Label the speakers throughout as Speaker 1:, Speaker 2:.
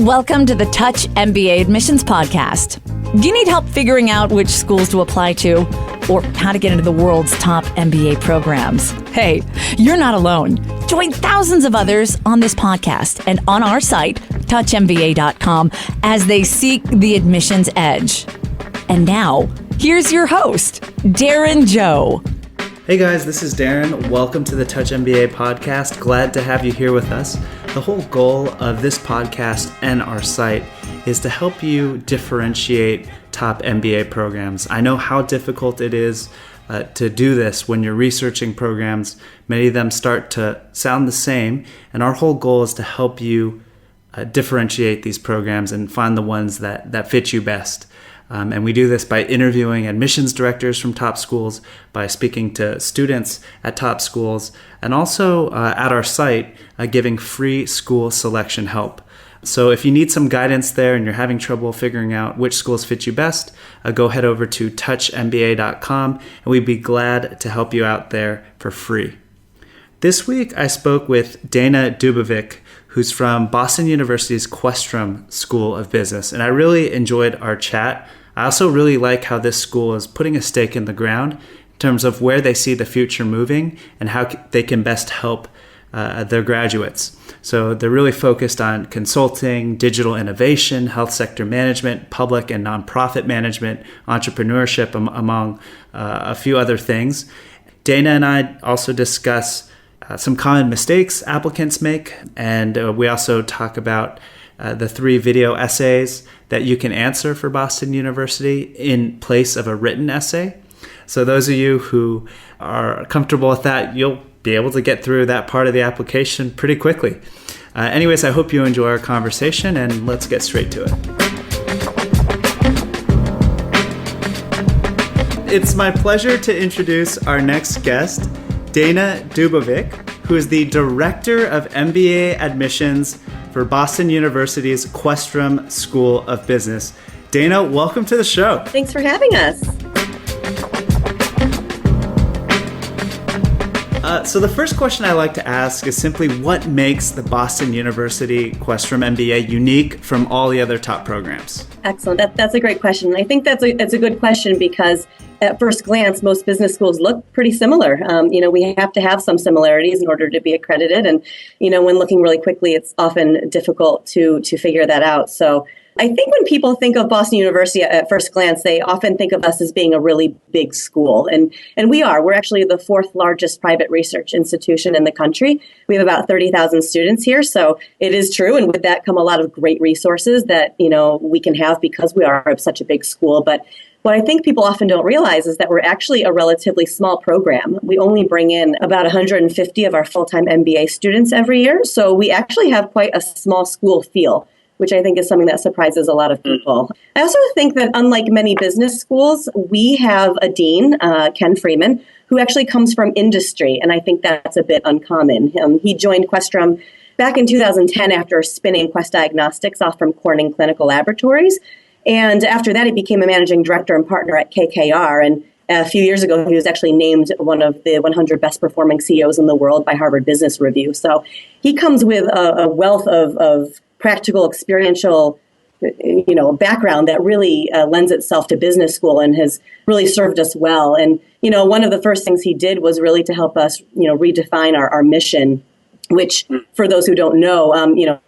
Speaker 1: Welcome to the Touch MBA Admissions Podcast. Do you need help figuring out which schools to apply to or how to get into the world's top MBA programs? Hey, you're not alone. Join thousands of others on this podcast and on our site, touchmba.com, as they seek the admissions edge. And now, here's your host, Darren Joe.
Speaker 2: Hey guys, this is Darren. Welcome to the Touch MBA podcast. Glad to have you here with us. The whole goal of this podcast and our site is to help you differentiate top MBA programs. I know how difficult it is to do this when you're researching programs. Many of them start to sound the same, and our whole goal is to help you differentiate these programs and find the ones that fit you best. And we do this by interviewing admissions directors from top schools, by speaking to students at top schools, and also at our site, giving free school selection help. So if you need some guidance there and you're having trouble figuring out which schools fit you best, go head over to touchmba.com and we'd be glad to help you out there for free. This week I spoke with Dana Dubovik, who's from Boston University's Questrom School of Business, and I really enjoyed our chat. I also really like how this school is putting a stake in the ground in terms of where they see the future moving and how they can best help their graduates. So they're really focused on consulting, digital innovation, health sector management, public and nonprofit management, entrepreneurship, among a few other things. Dana and I also discuss some common mistakes applicants make, and we also talk about the 3 video essays that you can answer for Boston University in place of a written essay. So those of you who are comfortable with that, you'll be able to get through that part of the application pretty quickly. Anyways, I hope you enjoy our conversation, and let's get straight to it. It's my pleasure to introduce our next guest, Dana Dubovik, who is the Director of MBA Admissions for Boston University's Questrom School of Business. Dana, welcome to the show.
Speaker 3: Thanks for having us.
Speaker 2: So the first question I like to ask is simply, what makes the Boston University Questrom MBA unique from all the other top programs?
Speaker 3: Excellent. That's a great question. I think that's a good question because at first glance, most business schools look pretty similar. We have to have some similarities in order to be accredited. And, when looking really quickly, it's often difficult to figure that out. So I think when people think of Boston University at first glance, they often think of us as being a really big school. And we are. We're actually the 4th largest private research institution in the country. We have about 30,000 students here. So it is true. And with that come a lot of great resources that, we can have because we are such a big school. But what I think people often don't realize is that we're actually a relatively small program. We only bring in about 150 of our full-time MBA students every year. So we actually have quite a small school feel, which I think is something that surprises a lot of people. I also think that unlike many business schools, we have a dean, Ken Freeman, who actually comes from industry, and I think that's a bit uncommon. He joined Questrom back in 2010 after spinning Quest Diagnostics off from Corning Clinical Laboratories, and after that he became a managing director and partner at KKR, and a few years ago he was actually named one of the 100 best performing CEOs in the world by Harvard Business Review. So he comes with a wealth of practical, experiential, background that really lends itself to business school and has really served us well. And, one of the first things he did was really to help us, redefine our mission, which for those who don't know,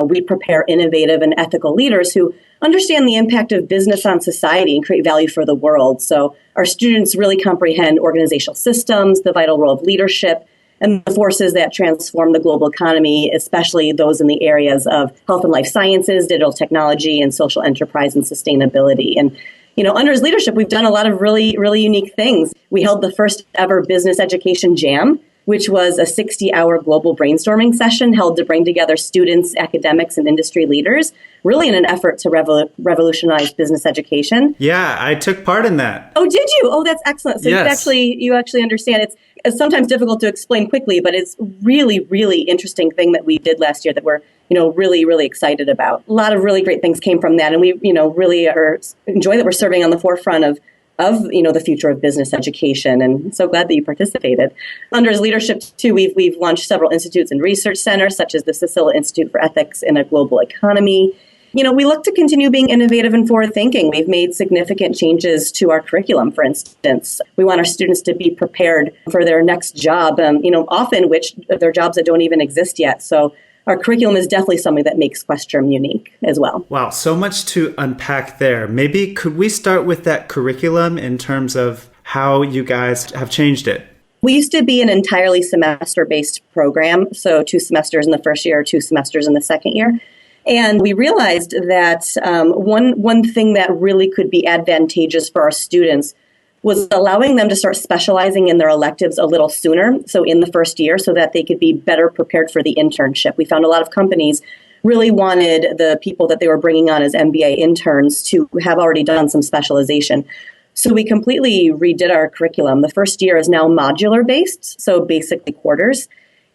Speaker 3: we prepare innovative and ethical leaders who understand the impact of business on society and create value for the world. So our students really comprehend organizational systems, the vital role of leadership, and the forces that transform the global economy, especially those in the areas of health and life sciences, digital technology, and social enterprise and sustainability. And, under his leadership, we've done a lot of really, really unique things. We held the first ever business education jam, which was a 60-hour global brainstorming session held to bring together students, academics, and industry leaders, really in an effort to revolutionize business education.
Speaker 2: Yeah, I took part in that.
Speaker 3: Oh, did you? Oh, that's excellent. So
Speaker 2: yes.
Speaker 3: you actually understand. It's sometimes difficult to explain quickly, but it's really, really interesting thing that we did last year that we're, really, really excited about. A lot of really great things came from that, and we, really enjoy that we're serving on the forefront of the future of business education, and so glad that you participated. Under his leadership, too, we've launched several institutes and research centers, such as the Cicilla Institute for Ethics in a Global Economy. We look to continue being innovative and forward thinking. We've made significant changes to our curriculum, for instance. We want our students to be prepared for their next job, often which they're jobs that don't even exist yet. So our curriculum is definitely something that makes Questrom unique as well.
Speaker 2: Wow, so much to unpack there. Maybe could we start with that curriculum in terms of how you guys have changed it?
Speaker 3: We used to be an entirely semester-based program, so 2 semesters in the first year, 2 semesters in the second year. And we realized that one thing that really could be advantageous for our students was allowing them to start specializing in their electives a little sooner, so in the first year, so that they could be better prepared for the internship. We found a lot of companies really wanted the people that they were bringing on as MBA interns to have already done some specialization. So we completely redid our curriculum. The first year is now modular based, so basically quarters.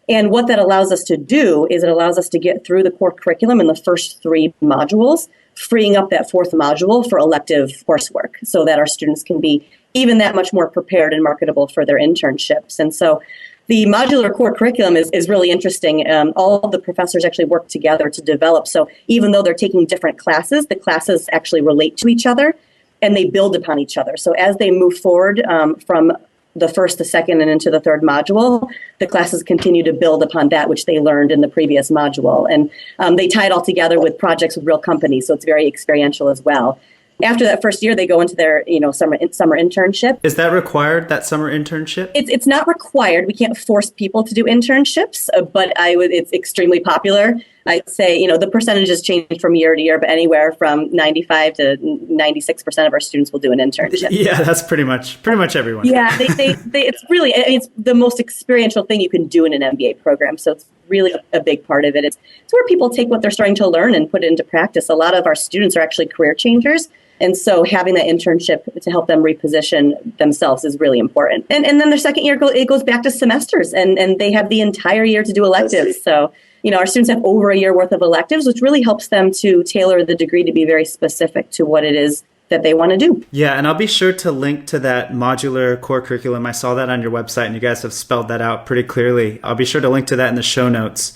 Speaker 3: And what that allows us to do is it allows us to get through the core curriculum in the first 3 modules, freeing up that 4th module for elective coursework so that our students can be even that much more prepared and marketable for their internships. And so the modular core curriculum is really interesting. All of the professors actually work together to develop. So even though they're taking different classes, the classes actually relate to each other and they build upon each other. So as they move forward from the first, the second, and into the 3rd module, the classes continue to build upon that which they learned in the previous module. And they tie it all together with projects with real companies, so it's very experiential as well. After that first year, they go into their summer internship.
Speaker 2: Is that required, that summer internship?
Speaker 3: It's not required. We can't force people to do internships, but it's extremely popular. I'd say the percentages change from year to year, but anywhere from 95 to 96% of our students will do an internship.
Speaker 2: Yeah, that's pretty much everyone.
Speaker 3: Yeah, it's the most experiential thing you can do in an MBA program. So it's really a big part of it. It's where people take what they're starting to learn and put it into practice. A lot of our students are actually career changers. And so having that internship to help them reposition themselves is really important. And then their second year, it goes back to semesters, and they have the entire year to do electives. So, our students have over a year worth of electives, which really helps them to tailor the degree to be very specific to what it is that they want to do.
Speaker 2: Yeah, and I'll be sure to link to that modular core curriculum. I saw that on your website, and you guys have spelled that out pretty clearly. I'll be sure to link to that in the show notes.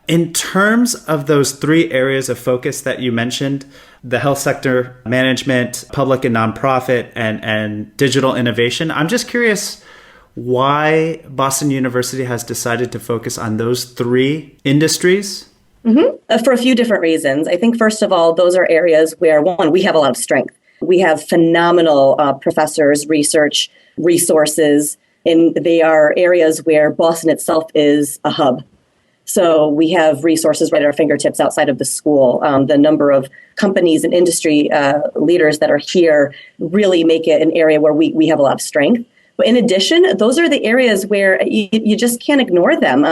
Speaker 2: In terms of those 3 areas of focus that you mentioned, the health sector, management, public and nonprofit, and digital innovation, I'm just curious why Boston University has decided to focus on those 3 industries.
Speaker 3: For a few different reasons. I think, first of all, those are areas where, one, we have a lot of strength. We have phenomenal professors, research, resources, and they are areas where Boston itself is a hub. So we have resources right at our fingertips outside of the school. The number of companies and industry leaders that are here really make it an area where we have a lot of strength. But in addition, those are the areas where you just can't ignore them.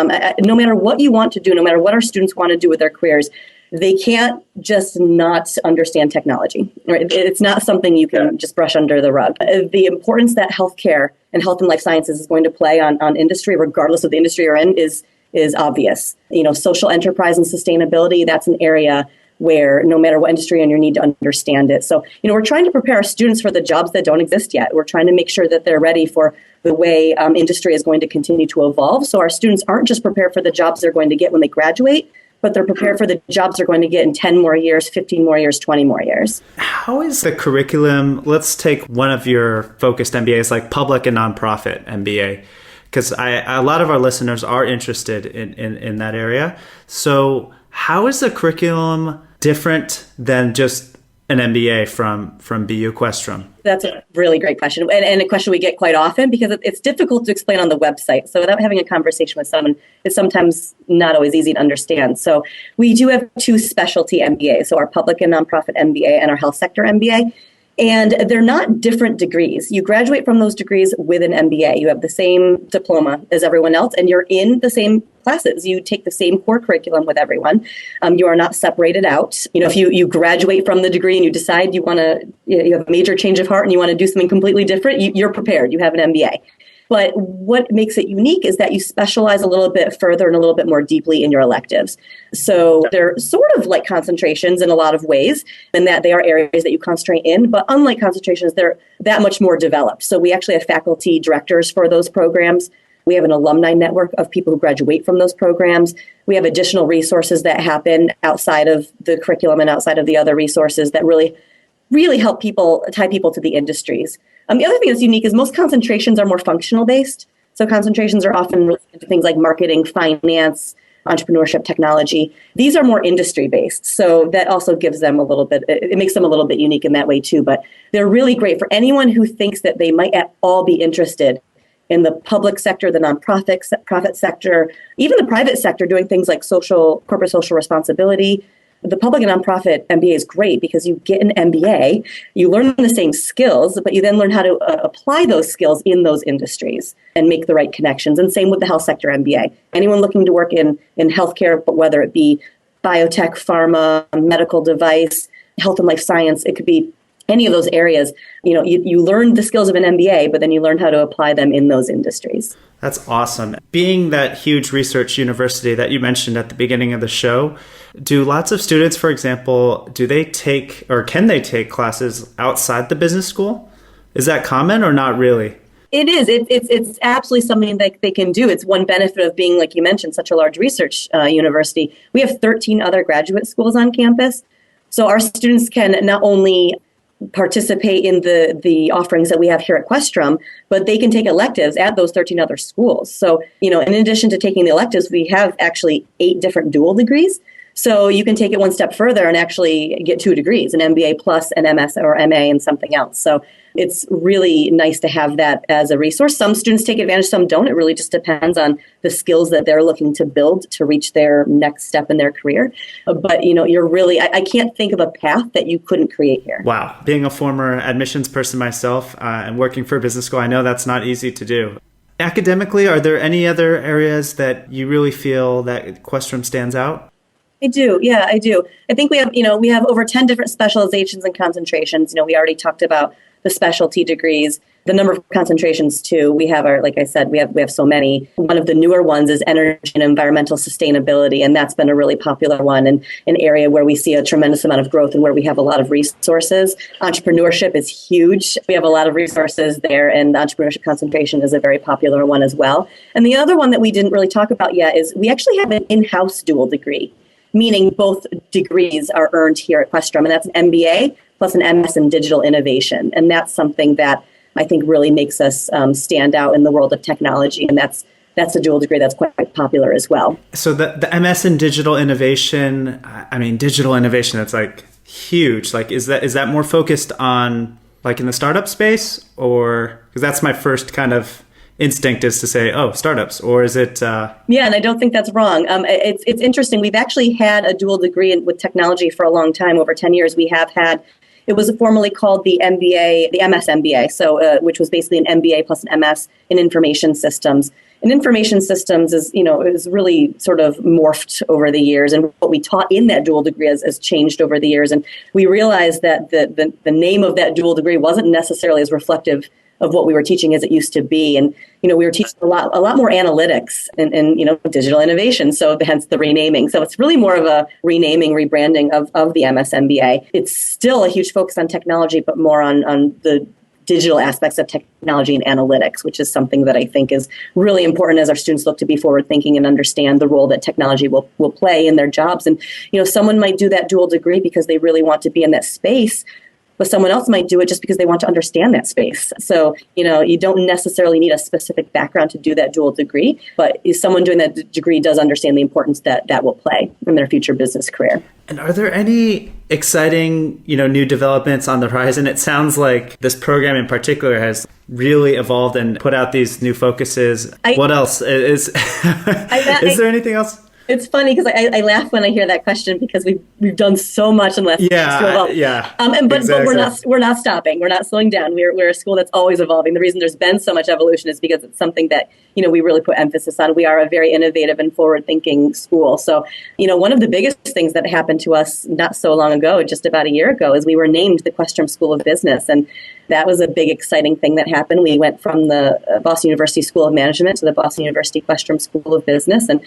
Speaker 3: No matter what you want to do, no matter what our students want to do with their careers, they can't just not understand technology. Right? It's not something you can just brush under the rug. The importance that healthcare and health and life sciences is going to play on industry, regardless of the industry you're in, is obvious. Social enterprise and sustainability, that's an area where no matter what industry you're in, you need to understand it. So, we're trying to prepare our students for the jobs that don't exist yet. We're trying to make sure that they're ready for the way industry is going to continue to evolve. So our students aren't just prepared for the jobs they're going to get when they graduate, but they're prepared for the jobs they're going to get in 10 more years, 15 more years, 20 more years.
Speaker 2: How is the curriculum? Let's take one of your focused MBAs, like public and nonprofit MBA, because a lot of our listeners are interested in that area. So how is the curriculum different than just an MBA from BU Questrom?
Speaker 3: That's a really great question, and a question we get quite often because it's difficult to explain on the website. So without having a conversation with someone, it's sometimes not always easy to understand. So we do have 2 specialty MBAs, so our public and nonprofit MBA and our health sector MBA. And they're not different degrees. You graduate from those degrees with an MBA. You have the same diploma as everyone else, and you're in the same classes. You take the same core curriculum with everyone. You are not separated out. If you graduate from the degree and you decide you have a major change of heart and you want to do something completely different, you're prepared. You have an MBA. But what makes it unique is that you specialize a little bit further and a little bit more deeply in your electives. So they're sort of like concentrations in a lot of ways, in that they are areas that you concentrate in. But unlike concentrations, they're that much more developed. So we actually have faculty directors for those programs. We have an alumni network of people who graduate from those programs. We have additional resources that happen outside of the curriculum and outside of the other resources that really help tie people to the industries. The other thing that's unique is most concentrations are more functional based. So concentrations are often related to things like marketing, finance, entrepreneurship, technology. These are more industry based. So that also gives them it makes them a little bit unique in that way too. But they're really great for anyone who thinks that they might at all be interested in the public sector, the nonprofit sector, even the private sector doing things like corporate social responsibility. The public and nonprofit MBA is great because you get an MBA, you learn the same skills, but you then learn how to apply those skills in those industries and make the right connections. And same with the health sector MBA. Anyone looking to work in healthcare, but whether it be biotech, pharma, medical device, health and life science, it could be any of those areas. You learn the skills of an MBA, but then you learn how to apply them in those industries.
Speaker 2: That's awesome. Being that huge research university that you mentioned at the beginning of the show, do lots of students, for example, can they take classes outside the business school? Is that common or not really?
Speaker 3: It is. It's absolutely something that they can do. It's one benefit of being, like you mentioned, such a large research university. We have 13 other graduate schools on campus. So our students can not only participate in the offerings that we have here at Questrom, but they can take electives at those 13 other schools. So, in addition to taking the electives, we have actually 8 different dual degrees. So you can take it one step further and actually get 2 degrees, an MBA plus an MS or MA and something else. So it's really nice to have that as a resource. Some students take advantage, some don't. It really just depends on the skills that they're looking to build to reach their next step in their career. But, I can't think of a path that you couldn't create here.
Speaker 2: Wow. Being a former admissions person myself and working for a business school, I know that's not easy to do. Academically, are there any other areas that you really feel that Questrom stands out?
Speaker 3: I do. Yeah, I do. I think we have over 10 different specializations and concentrations. We already talked about the specialty degrees, the number of concentrations too. We have like I said, we have so many. One of the newer ones is energy and environmental sustainability. And that's been a really popular one and an area where we see a tremendous amount of growth and where we have a lot of resources. Entrepreneurship is huge. We have a lot of resources there, and the entrepreneurship concentration is a very popular one as well. And the other one that we didn't really talk about yet is we actually have an in-house dual degree, meaning both degrees are earned here at Questrom, and that's an MBA plus an MS in digital innovation. And that's something that I think really makes us stand out in the world of technology, and that's a dual degree that's quite popular as well.
Speaker 2: So the MS in digital innovation, that's like huge. Like, is that more focused on like in the startup space, or because that's my first kind of instinct is to say, oh, startups, or is it?
Speaker 3: Yeah, and I don't think that's wrong. It's interesting. We've actually had a dual degree with technology for a long time, over 10 years. We have had, it was formerly called the MBA, the MS MBA, so which was basically an MBA plus an MS in information systems. And information systems is really sort of morphed over the years, and what we taught in that dual degree has changed over the years. And we realized that the name of that dual degree wasn't necessarily as reflective of what we were teaching as it used to be. And, we were teaching a lot more analytics and digital innovation. So hence the renaming. So it's really more of a renaming, rebranding of the MS MBA. It's still a huge focus on technology, but more on the digital aspects of technology and analytics, which is something that I think is really important as our students look to be forward thinking and understand the role that technology will play in their jobs. And, someone might do that dual degree because they really want to be in that space, but someone else might do it just because they want to understand that space. So, you don't necessarily need a specific background to do that dual degree, but if someone doing that degree does understand the importance that will play in their future business career.
Speaker 2: And are there any exciting, new developments on the horizon? It sounds like this program in particular has really evolved and put out these new focuses. What else? Is there anything else?
Speaker 3: It's funny because I laugh when I hear that question because we've done so much in the last
Speaker 2: yeah.
Speaker 3: But
Speaker 2: exactly.
Speaker 3: we're not stopping. We're not slowing down. We're a school that's always evolving. The reason there's been so much evolution is because it's something that we really put emphasis on. We are a very innovative and forward-thinking school. So one of the biggest things that happened to us not so long ago, just about a year ago, is we were named the Questrom School of Business, and that was a big, exciting thing that happened. We went from the Boston University School of Management to the Boston University Questrom School of Business, and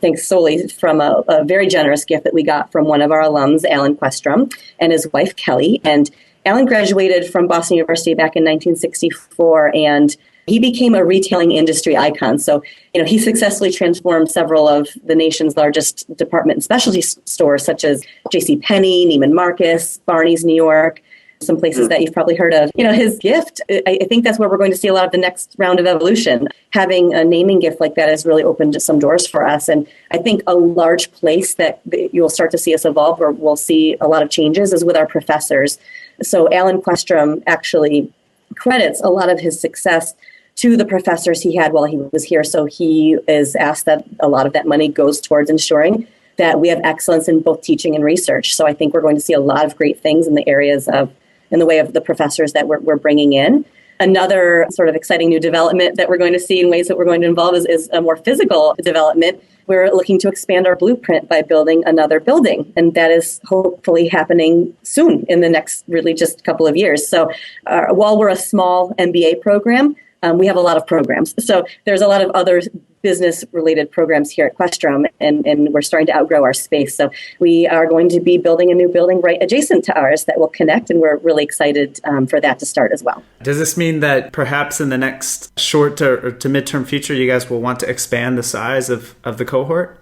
Speaker 3: thanks solely from a very generous gift that we got from one of our alums, Alan Questrom, and his wife, Kelly. And Alan graduated from Boston University back in 1964, and he became a retailing industry icon. So, he successfully transformed several of the nation's largest department and specialty stores, such as JCPenney, Neiman Marcus, Barney's New York, some places that you've probably heard of. His gift, I think that's where we're going to see a lot of the next round of evolution. Having a naming gift like that has really opened some doors for us. And I think a large place that you'll start to see us evolve, or we'll see a lot of changes, is with our professors. So Alan Questrom actually credits a lot of his success to the professors he had while he was here. So he is asked that a lot of that money goes towards ensuring that we have excellence in both teaching and research. So I think we're going to see a lot of great things in the way of the professors that we're bringing in. Another sort of exciting new development that we're going to see in ways that we're going to involve is a more physical development. We're looking to expand our blueprint by building another building, and that is hopefully happening soon in the next really just couple of years. So while we're a small MBA program, we have a lot of programs. So there's a lot of other business-related programs here at Questrom, and we're starting to outgrow our space. So we are going to be building a new building right adjacent to ours that will connect, and we're really excited for that to start as well.
Speaker 2: Does this mean that perhaps in the next short to midterm future, you guys will want to expand the size of the cohort?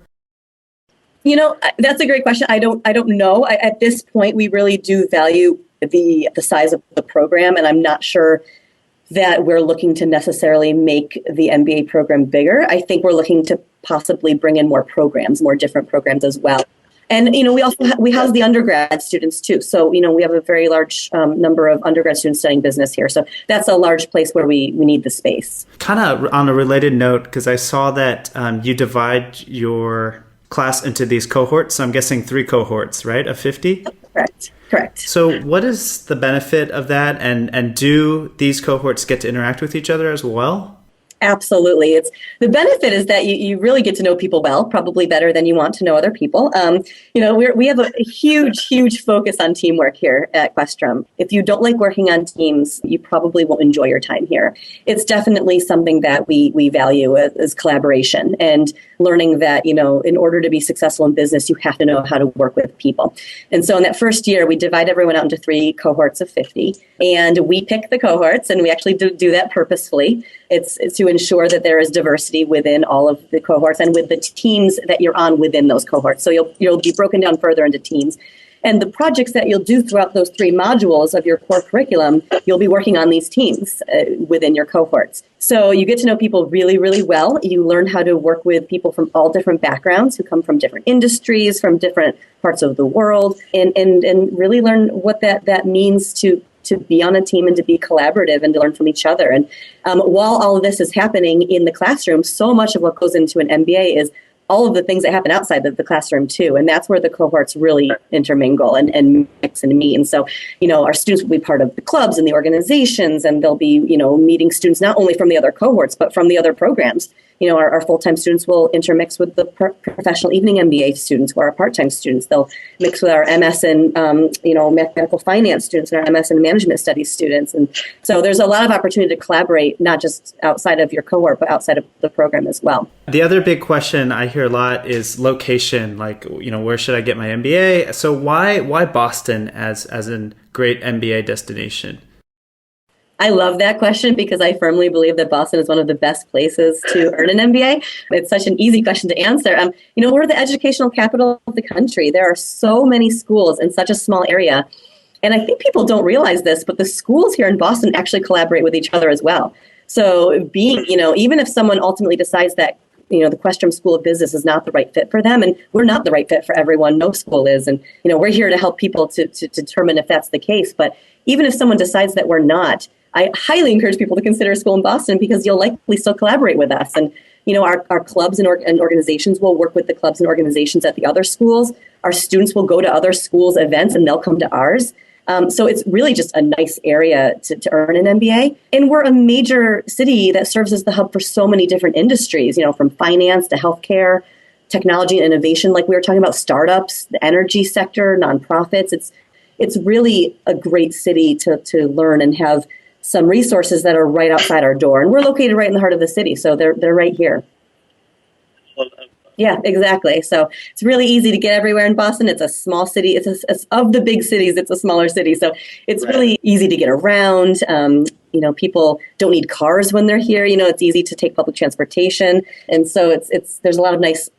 Speaker 3: That's a great question. I don't know. At this point, we really do value the size of the program, and I'm not sure that we're looking to necessarily make the MBA program bigger. I think we're looking to possibly bring in more different programs as well. And, we house the undergrad students too. So, we have a very large number of undergrad students studying business here. So that's a large place where we need the space. Kind
Speaker 2: of on a related note, because I saw that you divide your class into these cohorts. So I'm guessing 3 cohorts, right, of 50?
Speaker 3: Correct.
Speaker 2: So what is the benefit of that? And do these cohorts get to interact with each other as well?
Speaker 3: Absolutely. The benefit is that you really get to know people well, probably better than you want to know other people. We have a huge focus on teamwork here at Questrom. If you don't like working on teams, you probably won't enjoy your time here. It's definitely something that we value as collaboration, and learning that, in order to be successful in business, you have to know how to work with people. And so in that first year, we divide everyone out into 3 cohorts of 50, and we pick the cohorts, and we actually do that purposefully. It's to ensure that there is diversity within all of the cohorts and with the teams that you're on within those cohorts. So you'll be broken down further into teams. And the projects that you'll do throughout those 3 modules of your core curriculum, you'll be working on these teams within your cohorts. So you get to know people really, really well. You learn how to work with people from all different backgrounds who come from different industries, from different parts of the world, and really learn what that means to be on a team and to be collaborative and to learn from each other. And while all of this is happening in the classroom, so much of what goes into an MBA is all of the things that happen outside of the classroom too. And that's where the cohorts really intermingle and mix and meet. And so, our students will be part of the clubs and the organizations, and they'll be, meeting students not only from the other cohorts, but from the other programs. Our full-time students will intermix with the professional evening MBA students who are our part-time students. They'll mix with our MS in, mathematical finance students and our MS in management studies students. And so there's a lot of opportunity to collaborate, not just outside of your cohort, but outside of the program as well.
Speaker 2: The other big question I hear a lot is location, like, where should I get my MBA? So why Boston as a great MBA destination?
Speaker 3: I love that question because I firmly believe that Boston is one of the best places to earn an MBA. It's such an easy question to answer. We're the educational capital of the country. There are so many schools in such a small area. And I think people don't realize this, but the schools here in Boston actually collaborate with each other as well. So being, even if someone ultimately decides that, the Questrom School of Business is not the right fit for them, and we're not the right fit for everyone, no school is. And, we're here to help people to determine if that's the case. But even if someone decides that we're not, I highly encourage people to consider a school in Boston because you'll likely still collaborate with us. And, our clubs and organizations will work with the clubs and organizations at the other schools. Our students will go to other schools' events and they'll come to ours. So it's really just a nice area to earn an MBA. And we're a major city that serves as the hub for so many different industries, from finance to healthcare, technology and innovation, like we were talking about, startups, the energy sector, nonprofits. It's really a great city to learn and have some resources that are right outside our door. And we're located right in the heart of the city, so they're right here. Yeah, exactly. So it's really easy to get everywhere in Boston. It's a small city. It's of the big cities, it's a smaller city. So it's really easy to get around. People don't need cars when they're here. It's easy to take public transportation. And so there's a lot of nice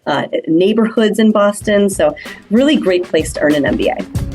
Speaker 3: neighborhoods in Boston. So really great place to earn an MBA.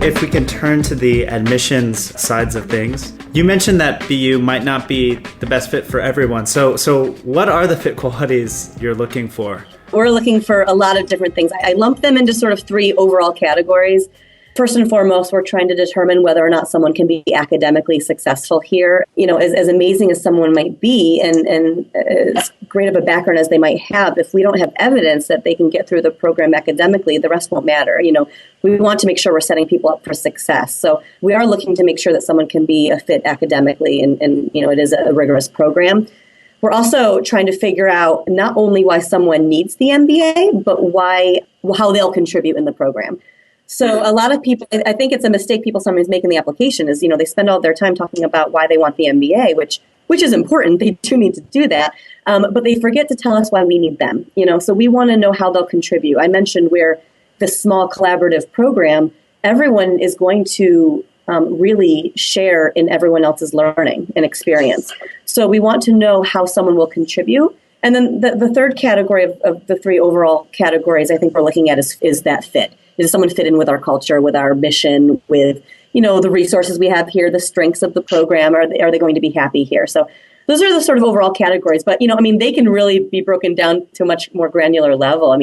Speaker 2: If we can turn to the admissions sides of things, you mentioned that BU might not be the best fit for everyone. So what are the fit qualities you're looking for?
Speaker 3: We're looking for a lot of different things. I lump them into sort of three overall categories. First and foremost, we're trying to determine whether or not someone can be academically successful here. As amazing as someone might be and as great of a background as they might have, if we don't have evidence that they can get through the program academically, the rest won't matter. We want to make sure we're setting people up for success. So we are looking to make sure that someone can be a fit academically and it is a rigorous program. We're also trying to figure out not only why someone needs the MBA, but how they'll contribute in the program. So a lot of people, I think it's a mistake people sometimes make in the application is, they spend all their time talking about why they want the MBA, which is important. They do need to do that. But they forget to tell us why we need them. So we want to know how they'll contribute. I mentioned we're this small collaborative program. Everyone is going to really share in everyone else's learning and experience. So we want to know how someone will contribute. And then the third category of the three overall categories I think we're looking at is that fit. Does someone fit in with our culture, with our mission, with, the resources we have here, the strengths of the program? Are they going to be happy here? So those are the sort of overall categories. But, they can really be broken down to a much more granular level.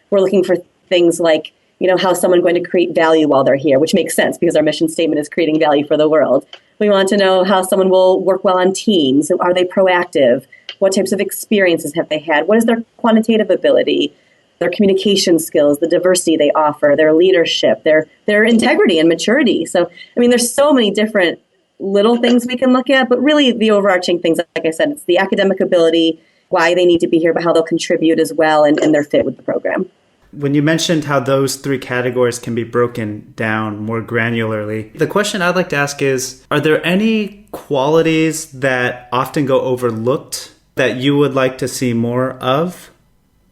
Speaker 3: We're looking for things like, how's someone going to create value while they're here, which makes sense because our mission statement is creating value for the world. We want to know how someone will work well on teams. Are they proactive? What types of experiences have they had? What is their quantitative ability? Their communication skills, the diversity they offer, their leadership, their integrity and maturity. So, there's so many different little things we can look at, but really the overarching things, like I said, it's the academic ability, why they need to be here, but how they'll contribute as well and their fit with the program.
Speaker 2: When you mentioned how those three categories can be broken down more granularly, the question I'd like to ask is, are there any qualities that often go overlooked that you would like to see more of?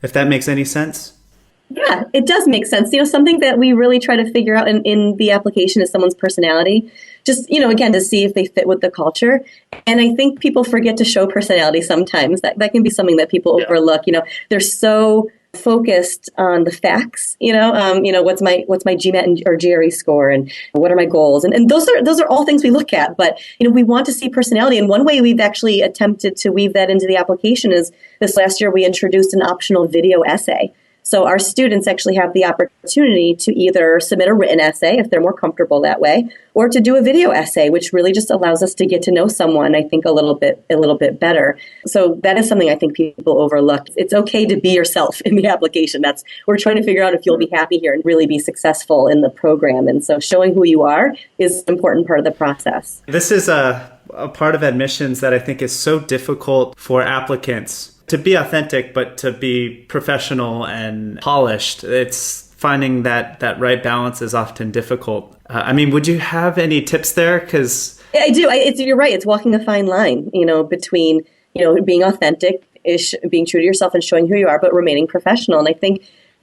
Speaker 2: If that makes any sense?
Speaker 3: Yeah, it does make sense. Something that we really try to figure out in the application is someone's personality. Just, again, to see if they fit with the culture. And I think people forget to show personality sometimes. That can be something that people overlook. They're so focused on the facts, what's my GMAT or GRE score and what are my goals? And those are all things we look at, but, we want to see personality. And one way we've actually attempted to weave that into the application is this last year we introduced an optional video essay. So our students actually have the opportunity to either submit a written essay if they're more comfortable that way, or to do a video essay, which really just allows us to get to know someone, I think, a little bit better. So that is something I think people overlook. It's okay to be yourself in the application. We're trying to figure out if you'll be happy here and really be successful in the program. And so showing who you are is an important part of the process.
Speaker 2: This is a part of admissions that I think is so difficult for applicants to be authentic, but to be professional and polished. It's finding that right balance is often difficult. Would you have any tips there? Because
Speaker 3: I do. You're right. It's walking a fine line, between, being authentic, being true to yourself and showing who you are, but remaining professional. And I think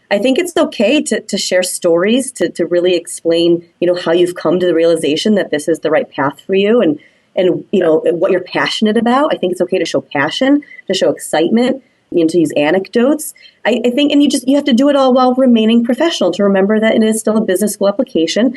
Speaker 3: it's okay to share stories, to really explain, how you've come to the realization that this is the right path for you and what you're passionate about. I think it's okay to show passion, to show excitement, to use anecdotes. I think, and you have to do it all while remaining professional, to remember that it is still a business school application.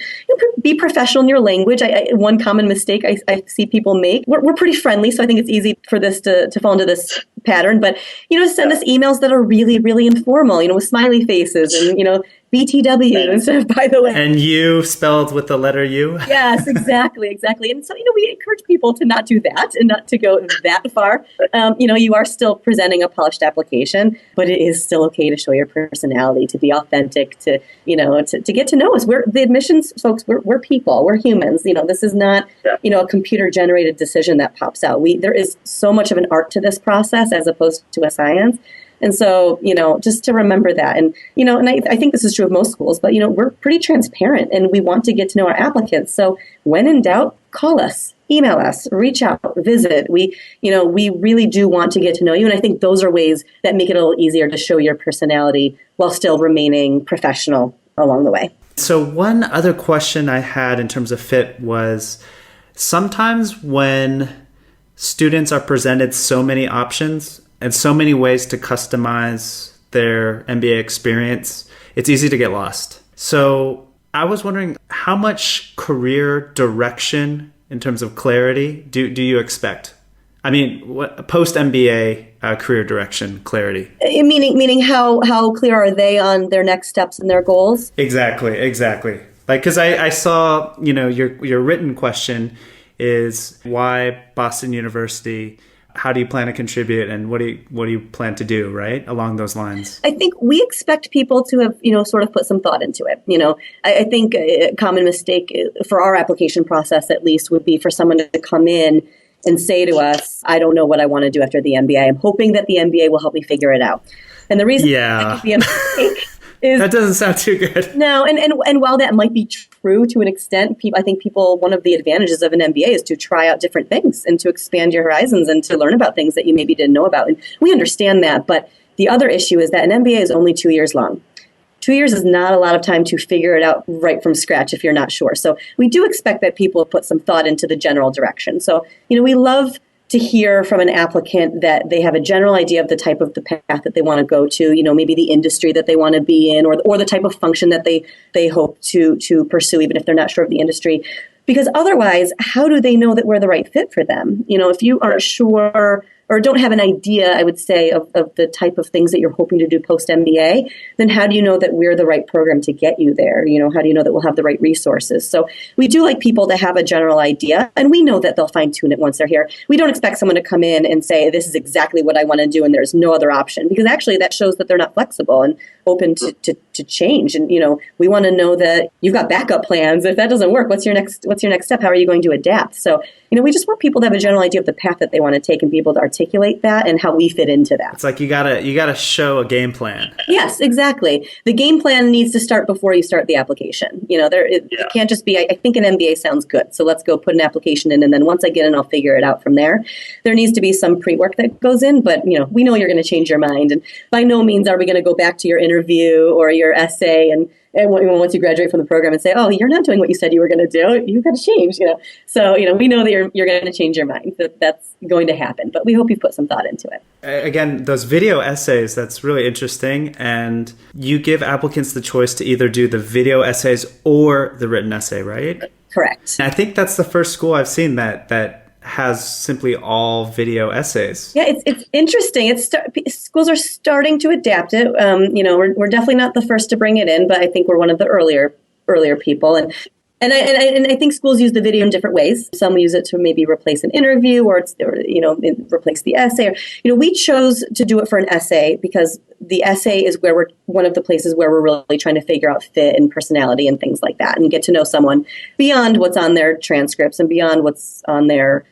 Speaker 3: Be professional in your language. One common mistake I see people make, we're pretty friendly, so I think it's easy for this to fall into this pattern, but, send us emails that are really, really informal, with smiley faces and, BTW instead of by the way.
Speaker 2: And you spelled with the letter U?
Speaker 3: Yes, exactly. And so, we encourage people to not do that and not to go that far. You are still presenting a polished application, but it is still okay to show your personality, to be authentic, to get to know us. We're the admissions folks. We're people. We're humans. This is not, a computer generated decision that pops out. There is so much of an art to this process as opposed to a science. And so, just to remember that. And, and I think this is true of most schools, but, we're pretty transparent and we want to get to know our applicants. So when in doubt, call us, email us, reach out, visit. We really do want to get to know you. And I think those are ways that make it a little easier to show your personality while still remaining professional along the way.
Speaker 2: So one other question I had in terms of fit was sometimes when students are presented so many options and so many ways to customize their MBA experience, it's easy to get lost. So I was wondering, how much career direction in terms of clarity do you expect? I mean, what post-MBA career direction clarity?
Speaker 3: Meaning how clear are they on their next steps and their goals?
Speaker 2: Exactly. Like, because I saw, your written question is why Boston University? How do you plan to contribute, and what do you plan to do, right? Along those lines.
Speaker 3: I think we expect people to have, sort of put some thought into it. I think a common mistake for our application process, at least, would be for someone to come in and say to us, I don't know what I want to do after the MBA. I'm hoping that the MBA will help me figure it out. And the reason that could be a mistake is
Speaker 2: that doesn't sound too good.
Speaker 3: No, and while that might be true to an extent, I think one of the advantages of an MBA is to try out different things and to expand your horizons and to learn about things that you maybe didn't know about. And we understand that, but the other issue is that an MBA is only 2 years long. 2 years is not a lot of time to figure it out right from scratch if you're not sure. So we do expect that people put some thought into the general direction. So, we love to hear from an applicant that they have a general idea of the type of the path that they want to go to, maybe the industry that they want to be in, or the type of function that they hope to pursue, even if they're not sure of the industry. Because otherwise, how do they know that we're the right fit for them? If you aren't sure or don't have an idea, I would say, of the type of things that you're hoping to do post-MBA, then how do you know that we're the right program to get you there? How do you know that we'll have the right resources? So we do like people to have a general idea, and we know that they'll fine-tune it once they're here. We don't expect someone to come in and say, this is exactly what I want to do, and there's no other option, because actually that shows that they're not flexible and open to change. And, we want to know that you've got backup plans. If that doesn't work, what's your next step? How are you going to adapt? So, we just want people to have a general idea of the path that they want to take and be able to articulate that and how we fit into that.
Speaker 2: It's like you gotta show a game plan.
Speaker 3: Yes, exactly. The game plan needs to start before you start the application. It can't just be, I think an MBA sounds good, so let's go put an application in, and then once I get in, I'll figure it out from there. There needs to be some pre-work that goes in, but we know you're going to change your mind, and by no means are we going to go back to your interview or your essay and once you graduate from the program and say, oh, you're not doing what you said you were going to do. You've got to change, So, we know that you're going to change your mind. That's going to happen. But we hope you put some thought into it.
Speaker 2: Again, those video essays, that's really interesting. And you give applicants the choice to either do the video essays or the written essay, right?
Speaker 3: Correct.
Speaker 2: And I think that's the first school I've seen that has simply all video essays.
Speaker 3: Yeah, it's interesting. Schools are starting to adapt it. We're definitely not the first to bring it in, but I think we're one of the earlier people. And I think schools use the video in different ways. Some use it to maybe replace an interview, or replace the essay. We chose to do it for an essay because the essay is where we're one of the places where we're really trying to figure out fit and personality and things like that, and get to know someone beyond what's on their transcripts and beyond what's on their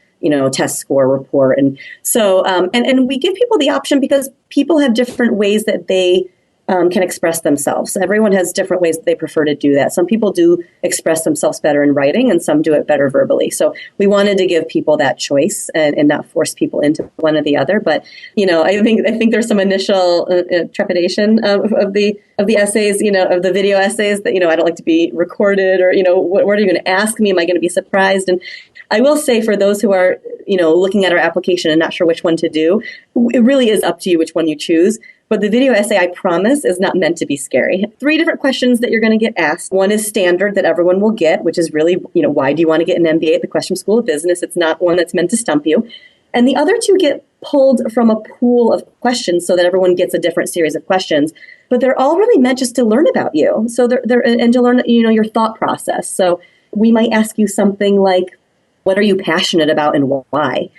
Speaker 3: test score report. And so, and we give people the option because people have different ways that they can express themselves. Everyone has different ways that they prefer to do that. Some people do express themselves better in writing, and some do it better verbally. So we wanted to give people that choice and not force people into one or the other. But I think there's some initial trepidation of the essays, of the video essays that I don't like to be recorded, or what are you going to ask me? Am I going to be surprised? And I will say, for those who are looking at our application and not sure which one to do, it really is up to you which one you choose. But the video essay, I promise, is not meant to be scary. 3 different questions that you're going to get asked. One is standard that everyone will get, which is really, why do you want to get an MBA at the Questrom School of Business? It's not one that's meant to stump you. And the other 2 get pulled from a pool of questions so that everyone gets a different series of questions. But they're all really meant just to learn about you. So they're and to learn, your thought process. So we might ask you something like, what are you passionate about and why?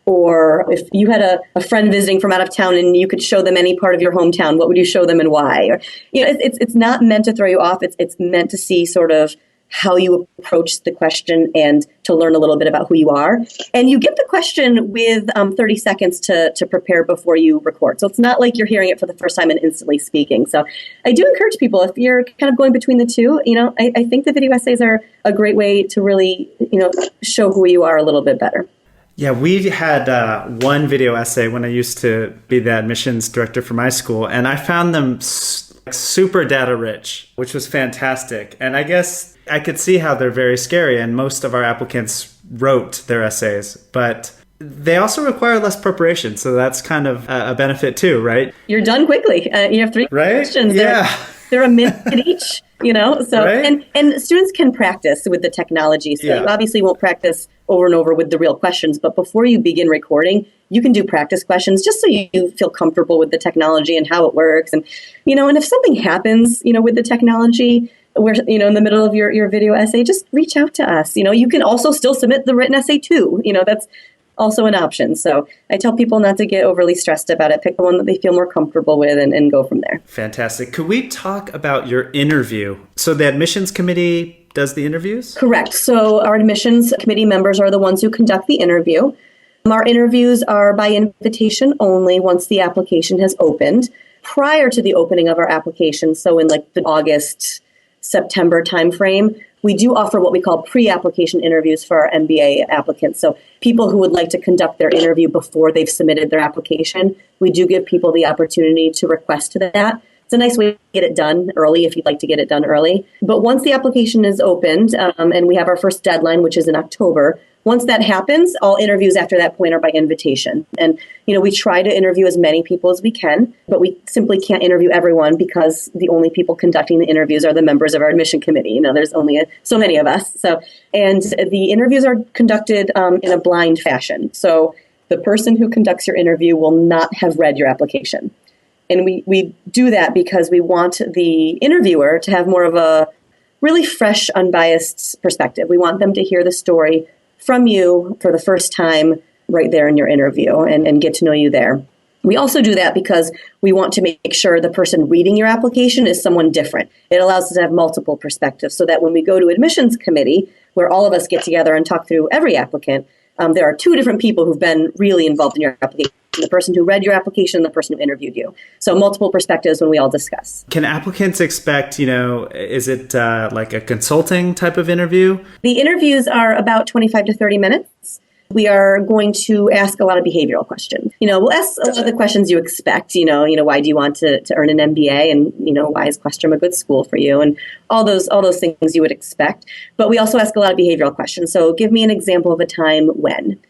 Speaker 3: Or if you had a friend visiting from out of town and you could show them any part of your hometown, what would you show them and why? Or, it's not meant to throw you off. It's meant to see sort of how you approach the question and to learn a little bit about who you are. And you get the question with 30 seconds to prepare before you record. So it's not like you're hearing it for the first time and instantly speaking. So I do encourage people, if you're kind of going between the 2, I think the video essays are a great way to really, show who you are a little bit better.
Speaker 2: Yeah, we had one video essay when I used to be the admissions director for my school, and I found them super data rich, which was fantastic. And I guess I could see how they're very scary, and most of our applicants wrote their essays, but they also require less preparation. So that's kind of a benefit too, right?
Speaker 3: You're done quickly. You have 3 questions.
Speaker 2: Yeah.
Speaker 3: They're a minute each, so,
Speaker 2: right?
Speaker 3: and students can practice with the technology. So you obviously won't practice over and over with the real questions, but before you begin recording, you can do practice questions just so you feel comfortable with the technology and how it works. And, and if something happens, with the technology where, in the middle of your video essay, just reach out to us. You can also still submit the written essay too. That's also an option. So I tell people not to get overly stressed about it. Pick the one that they feel more comfortable with and go from there.
Speaker 2: Fantastic. Could we talk about your interview? So the admissions committee does the interviews?
Speaker 3: Correct. So our admissions committee members are the ones who conduct the interview. Our interviews are by invitation only once the application has opened. Prior to the opening of our application, so in like the August, September timeframe, we do offer what we call pre-application interviews for our MBA applicants. So people who would like to conduct their interview before they've submitted their application, we do give people the opportunity to request to that. It's a nice way to get it done early if you'd like to get it done early. But once the application is opened and we have our first deadline, which is in October, once that happens, all interviews after that point are by invitation. And, we try to interview as many people as we can, but we simply can't interview everyone because the only people conducting the interviews are the members of our admission committee. There's only so many of us. And the interviews are conducted in a blind fashion. So the person who conducts your interview will not have read your application. And we do that because we want the interviewer to have more of a really fresh, unbiased perspective. We want them to hear the story from you for the first time right there in your interview and get to know you there. We also do that because we want to make sure the person reading your application is someone different. It allows us to have multiple perspectives so that when we go to admissions committee, where all of us get together and talk through every applicant, there are 2 different people who've been really involved in your application. The person who read your application and the person who interviewed you. So multiple perspectives when we all discuss.
Speaker 2: Can applicants expect, is it like a consulting type of interview?
Speaker 3: The interviews are about 25 to 30 minutes. We are going to ask a lot of behavioral questions. We'll ask a lot of the questions you expect. Why do you want to earn an MBA? And, why is Questrom a good school for you? And all those things you would expect. But we also ask a lot of behavioral questions. So give me an example of a time when.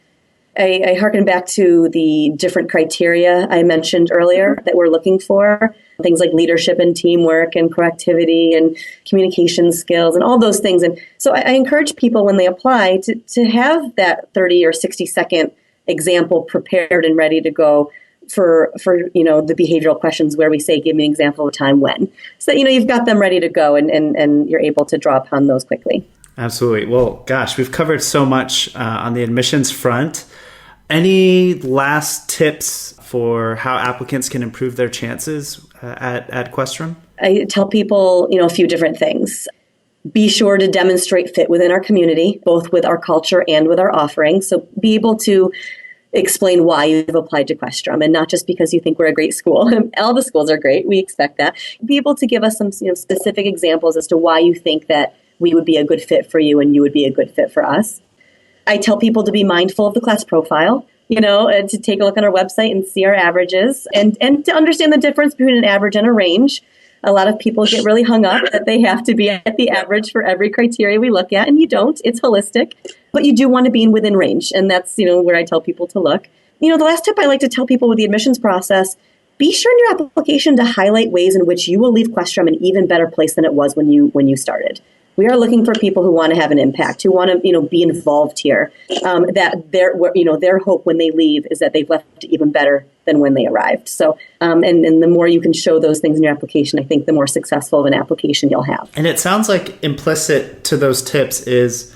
Speaker 3: I harken back to the different criteria I mentioned earlier that we're looking for, things like leadership and teamwork and proactivity and communication skills and all those things. And so I encourage people when they apply to have that 30 or 60-second example prepared and ready to go for the behavioral questions where we say, give me an example of a time when. So that, you've got them ready to go and you're able to draw upon those quickly.
Speaker 2: Absolutely. Well, gosh, we've covered so much on the admissions front. Any last tips for how applicants can improve their chances at Questrom?
Speaker 3: I tell people, a few different things. Be sure to demonstrate fit within our community, both with our culture and with our offerings. So be able to explain why you've applied to Questrom and not just because you think we're a great school. All the schools are great. We expect that. Be able to give us some specific examples as to why you think that we would be a good fit for you and you would be a good fit for us. I tell people to be mindful of the class profile, to take a look on our website and see our averages and to understand the difference between an average and a range. A lot of people get really hung up that they have to be at the average for every criteria we look at, and you don't. It's holistic, but you do want to be within range, and that's, where I tell people to look. The last tip I like to tell people with the admissions process, be sure in your application to highlight ways in which you will leave Questrom an even better place than it was when you started. We are looking for people who want to have an impact, who want to, be involved here. That their hope when they leave is that they've left even better than when they arrived. So, and the more you can show those things in your application, I think the more successful of an application you'll have.
Speaker 2: And it sounds like implicit to those tips is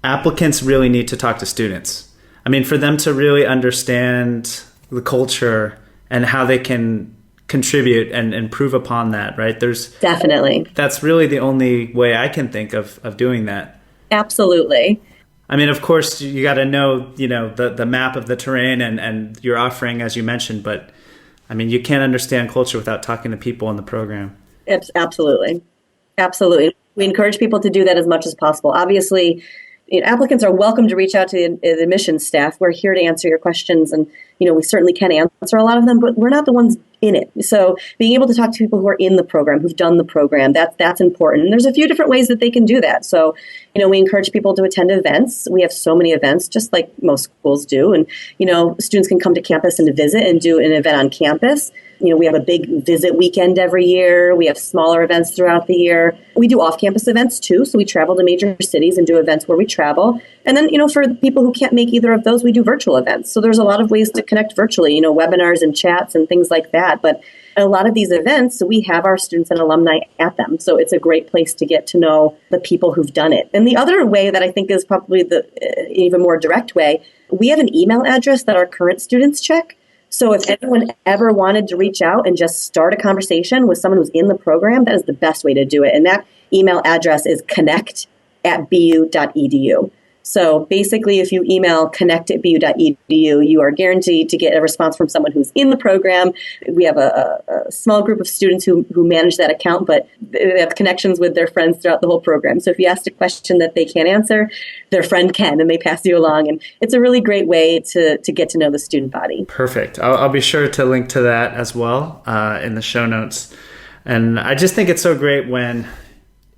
Speaker 2: applicants really need to talk to students. I mean, for them to really understand the culture and how they can contribute and improve upon that, right?
Speaker 3: Definitely.
Speaker 2: That's really the only way I can think of doing that.
Speaker 3: Absolutely.
Speaker 2: I mean, of course, you got to know, the map of the terrain and your offering, as you mentioned, but I mean, you can't understand culture without talking to people in the program.
Speaker 3: Absolutely. Absolutely. We encourage people to do that as much as possible. Obviously, applicants are welcome to reach out to the admissions staff. We're here to answer your questions, and we certainly can answer a lot of them, but we're not the ones in it. So being able to talk to people who are in the program, who've done the program, that's important. And there's a few different ways that they can do that. So, we encourage people to attend events. We have so many events, just like most schools do. And, students can come to campus and to visit and do an event on campus. We have a big visit weekend every year. We have smaller events throughout the year. We do off-campus events too. So we travel to major cities and do events where we travel. And then, for people who can't make either of those, we do virtual events. So there's a lot of ways to connect virtually, webinars and chats and things like that. But a lot of these events, we have our students and alumni at them. So it's a great place to get to know the people who've done it. And the other way that I think is probably the even more direct way, we have an email address that our current students check. So if anyone ever wanted to reach out and just start a conversation with someone who's in the program, that is the best way to do it. And that email address is connect@bu.edu. So basically, if you email connect@bu.edu, you are guaranteed to get a response from someone who's in the program. We have a small group of students who manage that account, but they have connections with their friends throughout the whole program. So if you ask a question that they can't answer, their friend can, and they pass you along. And it's a really great way to get to know the student body.
Speaker 2: Perfect. I'll be sure to link to that as well in the show notes. And I just think it's so great when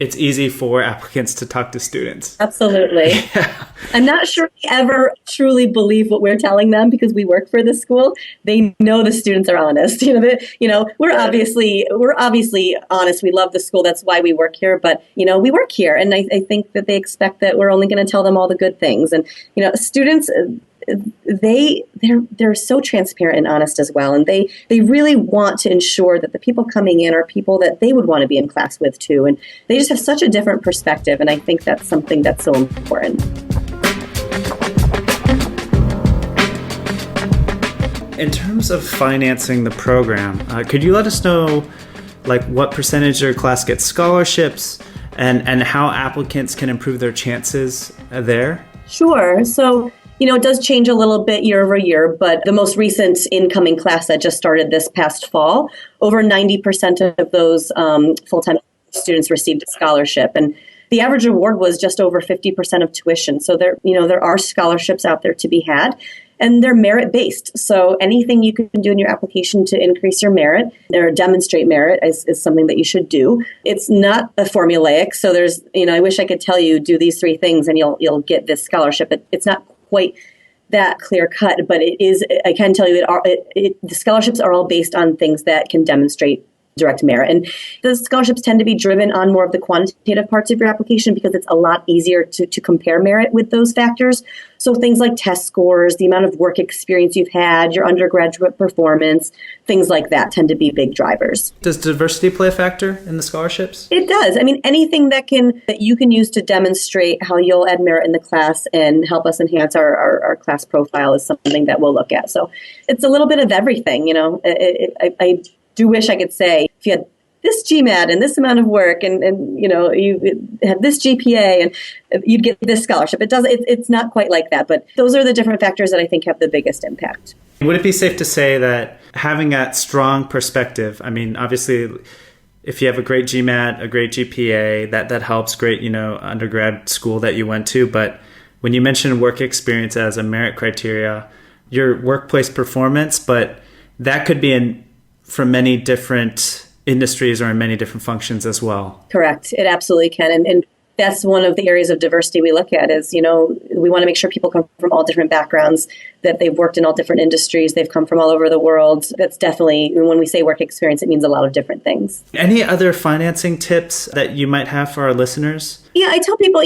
Speaker 2: it's easy for applicants to talk to students.
Speaker 3: Absolutely. Yeah. I'm not sure we ever truly believe what we're telling them because we work for the school. They know the students are honest. We're obviously honest. We love the school. That's why we work here. But, we work here. And I think that they expect that we're only going to tell them all the good things. And, students, they're so transparent and honest as well. And they really want to ensure that the people coming in are people that they would want to be in class with too. And they just have such a different perspective. And I think that's something that's so important.
Speaker 2: In terms of financing the program, could you let us know what percentage of your class gets scholarships and how applicants can improve their chances there?
Speaker 3: Sure. So it does change a little bit year over year, but the most recent incoming class that just started this past fall, over 90% of those full-time students received a scholarship. And the average award was just over 50% of tuition. So there are scholarships out there to be had, and they're merit-based. So anything you can do in your application to increase your merit or demonstrate merit is something that you should do. It's not a formulaic. So there's, I wish I could tell you, do these three things and you'll get this scholarship. It's not quite that clear cut, but it is. I can tell you the scholarships are all based on things that can demonstrate direct merit. And the scholarships tend to be driven on more of the quantitative parts of your application because it's a lot easier to compare merit with those factors. So things like test scores, the amount of work experience you've had, your undergraduate performance, things like that tend to be big drivers.
Speaker 2: Does diversity play a factor in the scholarships?
Speaker 3: It does. I mean, anything that you can use to demonstrate how you'll add merit in the class and help us enhance our class profile is something that we'll look at. So it's a little bit of everything. I do wish I could say if you had this GMAT and this amount of work and you had this GPA and you'd get this scholarship. It's not quite like that, but those are the different factors that I think have the biggest impact.
Speaker 2: Would it be safe to say that having that strong perspective, I mean, obviously if you have a great GMAT, a great GPA, that helps, great, undergrad school that you went to, but when you mention work experience as a merit criteria, your workplace performance, but that could be for many different industries or in many different functions as well.
Speaker 3: Correct. It absolutely can. And that's one of the areas of diversity we look at is, we want to make sure people come from all different backgrounds, that they've worked in all different industries, they've come from all over the world. That's definitely, when we say work experience, it means a lot of different things.
Speaker 2: Any other financing tips that you might have for our listeners?
Speaker 3: Yeah, I tell people,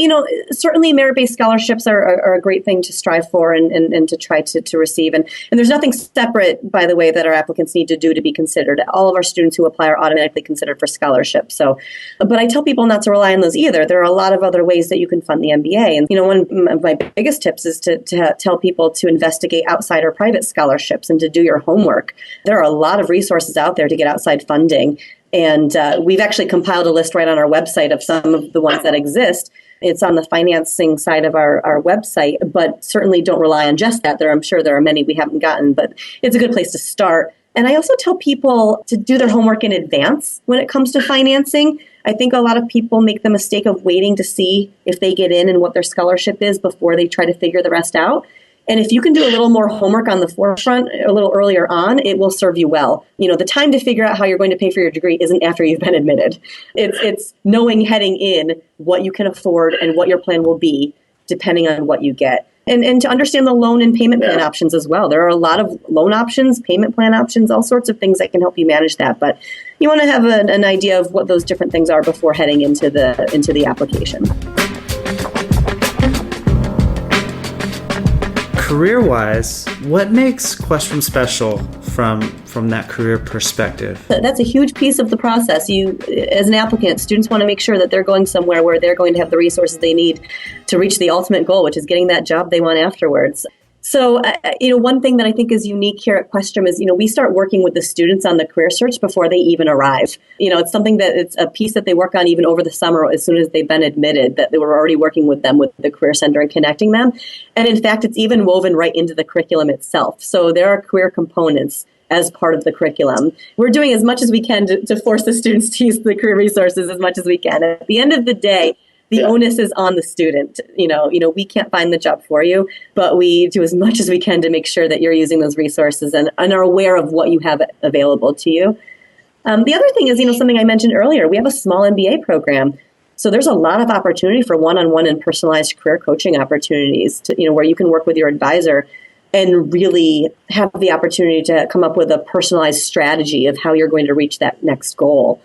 Speaker 3: certainly merit-based scholarships are a great thing to strive for and to try to receive. And there's nothing separate, by the way, that our applicants need to do to be considered. All of our students who apply are automatically considered for scholarships. But I tell people not to rely on those either. There are a lot of other ways that you can fund the MBA. And, one of my biggest tips is to tell people to investigate outside or private scholarships and to do your homework. There are a lot of resources out there to get outside funding. And we've actually compiled a list right on our website of some of the ones that exist. It's on the financing side of our website, but certainly don't rely on just that. I'm sure there are many we haven't gotten, but it's a good place to start. And I also tell people to do their homework in advance when it comes to financing. I think a lot of people make the mistake of waiting to see if they get in and what their scholarship is before they try to figure the rest out. And if you can do a little more homework on the forefront a little earlier on, it will serve you well. The time to figure out how you're going to pay for your degree isn't after you've been admitted. It's knowing heading in what you can afford and what your plan will be depending on what you get. And to understand the loan and payment plan options as well. There are a lot of loan options, payment plan options, all sorts of things that can help you manage that. But you want to have an idea of what those different things are before heading into the application.
Speaker 2: Career-wise, what makes Questrom special from that career perspective?
Speaker 3: That's a huge piece of the process. You, as an applicant, students want to make sure that they're going somewhere where they're going to have the resources they need to reach the ultimate goal, which is getting that job they want afterwards. So, one thing that I think is unique here at Questrom is, we start working with the students on the career search before they even arrive. It's something that it's a piece that they work on even over the summer as soon as they've been admitted, that they were already working with them with the Career Center and connecting them. And in fact, it's even woven right into the curriculum itself. So there are career components as part of the curriculum. We're doing as much as we can to force the students to use the career resources as much as we can. At the end of the day, the onus is on the student. We can't find the job for you, but we do as much as we can to make sure that you're using those resources and are aware of what you have available to you. The other thing is, something I mentioned earlier, we have a small MBA program. So there's a lot of opportunity for one-on-one and personalized career coaching opportunities where you can work with your advisor and really have the opportunity to come up with a personalized strategy of how you're going to reach that next goal.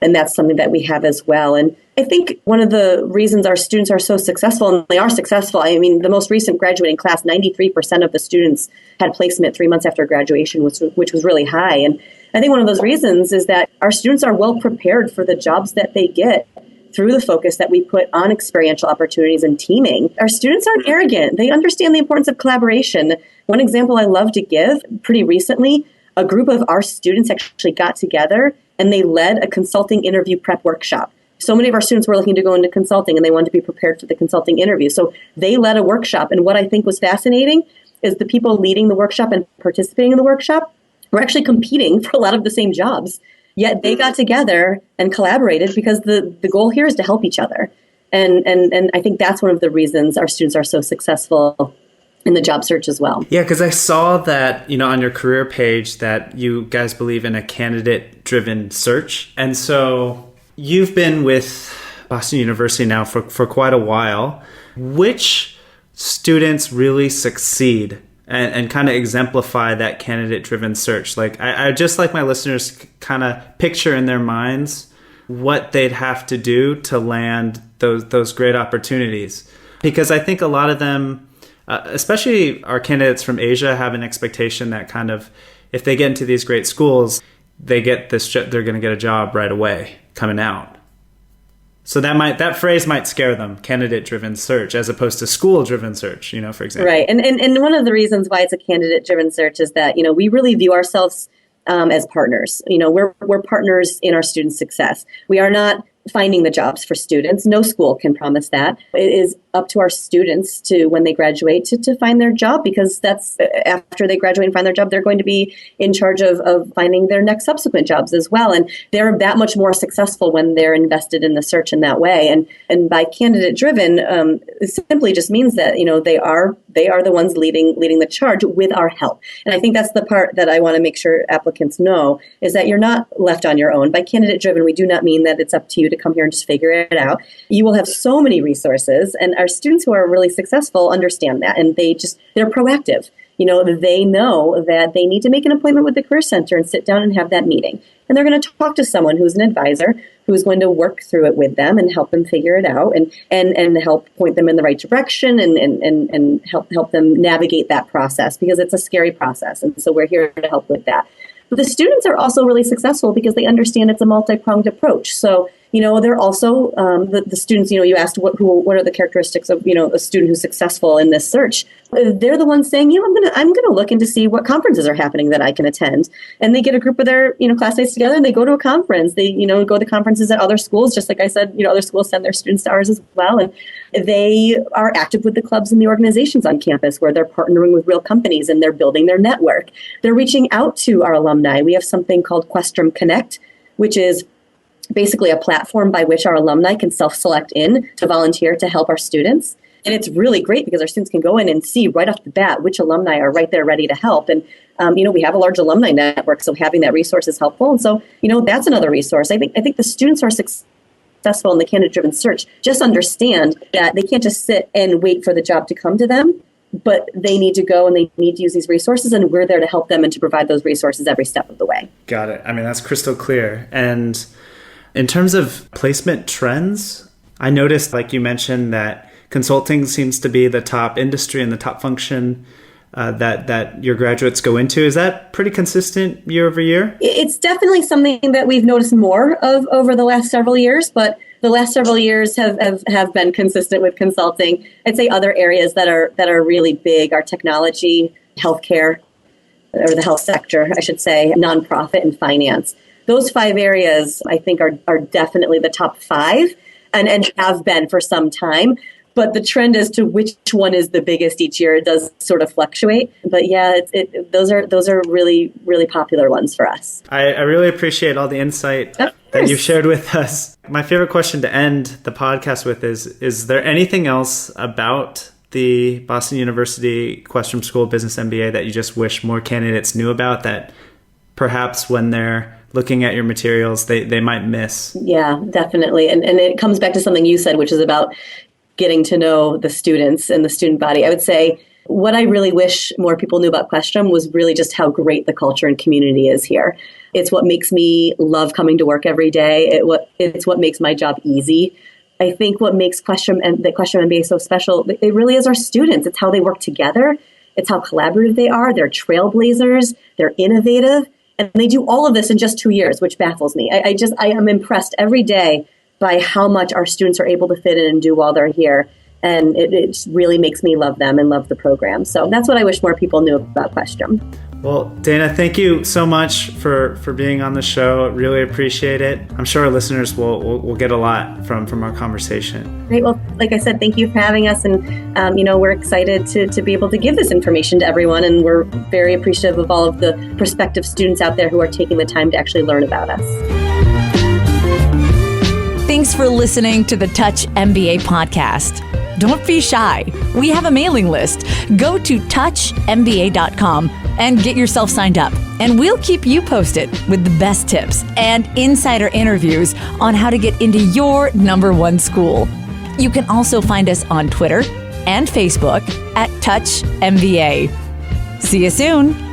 Speaker 3: And that's something that we have as well. And I think one of the reasons our students are so successful, and they are successful, the most recent graduating class, 93% of the students had placement 3 months after graduation, which was really high. And I think one of those reasons is that our students are well prepared for the jobs that they get through the focus that we put on experiential opportunities and teaming. Our students aren't arrogant. They understand the importance of collaboration. One example I love to give, pretty recently, a group of our students actually got together and they led a consulting interview prep workshop. So many of our students were looking to go into consulting and they wanted to be prepared for the consulting interview. So they led a workshop. And what I think was fascinating is the people leading the workshop and participating in the workshop were actually competing for a lot of the same jobs. Yet they got together and collaborated because the goal here is to help each other. And I think that's one of the reasons our students are so successful in the job search as well.
Speaker 2: Yeah, because I saw that, on your career page that you guys believe in a candidate-driven search. And so you've been with Boston University now for quite a while. Which students really succeed and kind of exemplify that candidate-driven search? Like, I just like my listeners kind of picture in their minds what they'd have to do to land those great opportunities. Because I think a lot of them, especially our candidates from Asia, have an expectation that kind of, if they get into these great schools, they're going to get a job right away coming out. So that phrase might scare them, candidate-driven search, as opposed to school-driven search, for example.
Speaker 3: Right. And one of the reasons why it's a candidate-driven search is that, we really view ourselves as partners. We're partners in our students' success. We are not finding the jobs for students. No school can promise that. It is up to our students to, when they graduate, to find their job, because that's after they graduate and find their job, they're going to be in charge of finding their next subsequent jobs as well. And they're that much more successful when they're invested in the search in that way. And by candidate driven, it simply just means that, they are the ones leading the charge with our help. And I think that's the part that I want to make sure applicants know, is that you're not left on your own. By candidate driven, we do not mean that it's up to you to come here and just figure it out. You will have so many resources, and our students who are really successful understand that, and they're proactive. They know that they need to make an appointment with the Career Center and sit down and have that meeting. And they're going to talk to someone who's an advisor who's going to work through it with them and help them figure it out and help point them in the right direction and help them navigate that process, because it's a scary process. And so we're here to help with that. But the students are also really successful because they understand it's a multi-pronged approach. So, they're also, the students, you asked what are the characteristics of, a student who's successful in this search. They're the ones saying, I'm going to look into see what conferences are happening that I can attend. And they get a group of their, classmates together and they go to a conference. They, go to conferences at other schools, just like I said, other schools send their students to ours as well. And they are active with the clubs and the organizations on campus where they're partnering with real companies and they're building their network. They're reaching out to our alumni. We have something called Questrom Connect, which is basically a platform by which our alumni can self-select in to volunteer to help our students. And it's really great because our students can go in and see right off the bat which alumni are right there ready to help. And, we have a large alumni network, so having that resource is helpful. And so, that's another resource. I think the students are successful in the candidate-driven search just understand that they can't just sit and wait for the job to come to them, but they need to go and they need to use these resources, and we're there to help them and to provide those resources every step of the way.
Speaker 2: Got it. I mean, that's crystal clear. And in terms of placement trends, I noticed, like you mentioned, that consulting seems to be the top industry and the top function that your graduates go into. Is that pretty consistent year over year?
Speaker 3: It's definitely something that we've noticed more of over the last several years, but the last several years have been consistent with consulting. I'd say other areas that are really big are technology, healthcare, or the health sector, I should say, nonprofit, and finance. Those 5 areas, I think, are definitely the top 5 and have been for some time. But the trend as to which one is the biggest each year, it does sort of fluctuate. But yeah, those are really, really popular ones for us.
Speaker 2: I really appreciate all the insight that you've shared with us. My favorite question to end the podcast with is there anything else about the Boston University Questrom School of Business MBA that you just wish more candidates knew about, that perhaps when they're looking at your materials, they might miss? Yeah,
Speaker 3: definitely. And it comes back to something you said, which is about getting to know the students and the student body. I would say what I really wish more people knew about Questrom was really just how great the culture and community is here. It's what makes me love coming to work every day. It's what makes my job easy. I think what makes Questrom and the Questrom MBA so special, it really is our students. It's how they work together. It's how collaborative they are. They're trailblazers. They're innovative. And they do all of this in just 2 years, which baffles me. I am impressed every day by how much our students are able to fit in and do while they're here. And it really makes me love them and love the program. So that's what I wish more people knew about Questrom.
Speaker 2: Well, Dana, thank you so much for being on the show. Really appreciate it. I'm sure our listeners will get a lot from our conversation.
Speaker 3: Great. Well, like I said, thank you for having us. And, we're excited to be able to give this information to everyone. And we're very appreciative of all of the prospective students out there who are taking the time to actually learn about us.
Speaker 1: Thanks for listening to the Touch MBA podcast. Don't be shy. We have a mailing list. Go to touchmba.com and get yourself signed up. And we'll keep you posted with the best tips and insider interviews on how to get into your #1 school. You can also find us on Twitter and Facebook at Touch MBA. See you soon.